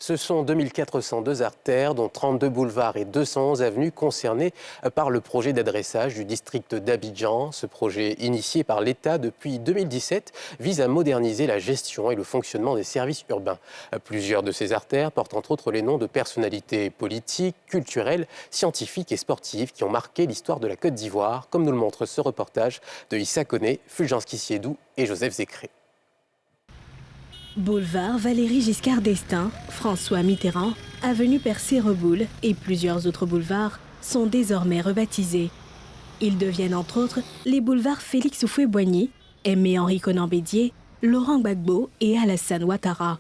Ce sont 2402 artères, dont 32 boulevards et 211 avenues concernés par le projet d'adressage du district d'Abidjan. Ce projet, initié par l'État depuis 2017, vise à moderniser la gestion et le fonctionnement des services urbains. Plusieurs de ces artères portent entre autres les noms de personnalités politiques, culturelles, scientifiques et sportives qui ont marqué l'histoire de la Côte d'Ivoire, comme nous le montre ce reportage de Issa Koné, Fulgence Kissiedou et Joseph Zécré. Boulevard Valéry Giscard d'Estaing, François Mitterrand, avenue Percé-Reboul et plusieurs autres boulevards sont désormais rebaptisés. Ils deviennent entre autres les boulevards Félix Houphouët-Boigny, Aimé-Henri Konan Bédié, Laurent Gbagbo et Alassane Ouattara.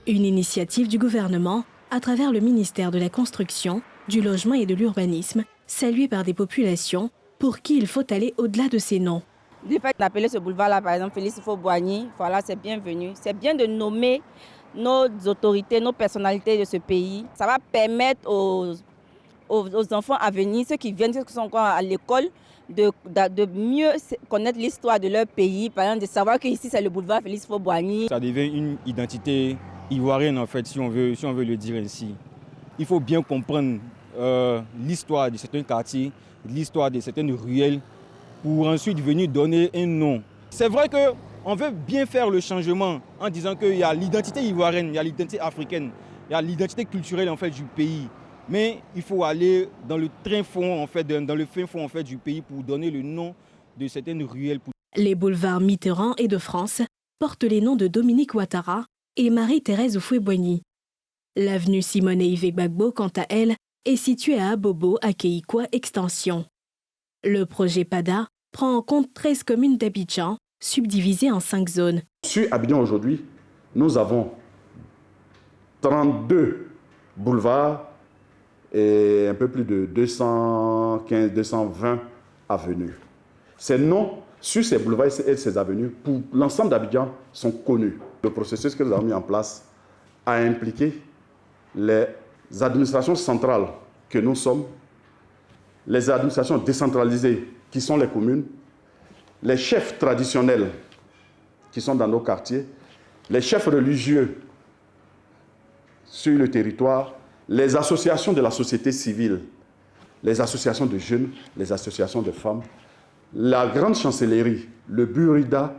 Une initiative du gouvernement à travers le ministère de la Construction, du Logement et de l'Urbanisme, saluée par des populations pour qui il faut aller au-delà de ces noms. Du fait d'appeler ce boulevard-là, par exemple, Félix Houphouët-Boigny, voilà, c'est bienvenu. C'est bien de nommer nos autorités, nos personnalités de ce pays. Ça va permettre aux enfants à venir, ceux qui viennent, ceux qui sont encore à l'école, de mieux connaître l'histoire de leur pays. Par exemple, de savoir qu'ici, c'est le boulevard Félix Houphouët-Boigny. Ça devient une identité ivoirienne, en fait, si on veut le dire ainsi. Il faut bien comprendre l'histoire de certains quartiers, l'histoire de certaines ruelles, pour ensuite venir donner un nom. C'est vrai qu'on veut bien faire le changement en disant qu'il y a l'identité ivoirienne, il y a l'identité africaine, il y a l'identité culturelle en fait, du pays. Mais il faut aller dans le fin fond en fait, du pays pour donner le nom de certaines ruelles. Les boulevards Mitterrand et de France portent les noms de Dominique Ouattara et Marie-Thérèse Houphouët-Boigny. L'avenue Simone Yves Gbagbo, quant à elle, est située à Abobo, à Keikwa Extension. Le projet PADA prend en compte 13 communes d'Abidjan, subdivisées en 5 zones. Sur Abidjan aujourd'hui, nous avons 32 boulevards et un peu plus de 215-220 avenues. Ces noms sur ces boulevards et ces avenues, pour l'ensemble d'Abidjan, sont connus. Le processus que nous avons mis en place a impliqué les administrations centrales que nous sommes, les administrations décentralisées qui sont les communes, les chefs traditionnels qui sont dans nos quartiers, les chefs religieux sur le territoire, les associations de la société civile, les associations de jeunes, les associations de femmes, la grande chancellerie, le Burida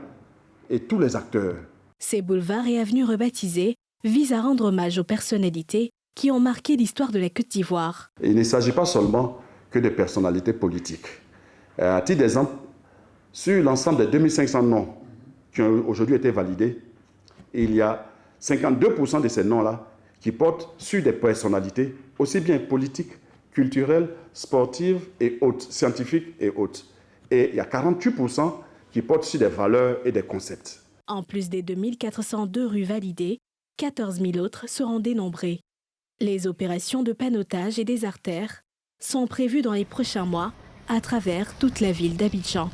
et tous les acteurs. Ces boulevards et avenues rebaptisés visent à rendre hommage aux personnalités qui ont marqué l'histoire de la Côte d'Ivoire. Il ne s'agit pas seulement que de personnalités politiques. À titre d'exemple, sur l'ensemble des 2500 noms qui ont aujourd'hui été validés, il y a 52% de ces noms-là qui portent sur des personnalités aussi bien politiques, culturelles, sportives et autres, scientifiques et autres. Et il y a 48% qui portent sur des valeurs et des concepts. En plus des 2402 rues validées, 14 000 autres seront dénombrées. Les opérations de panneautage et des artères sont prévues dans les prochains mois à travers toute la ville d'Abidjan.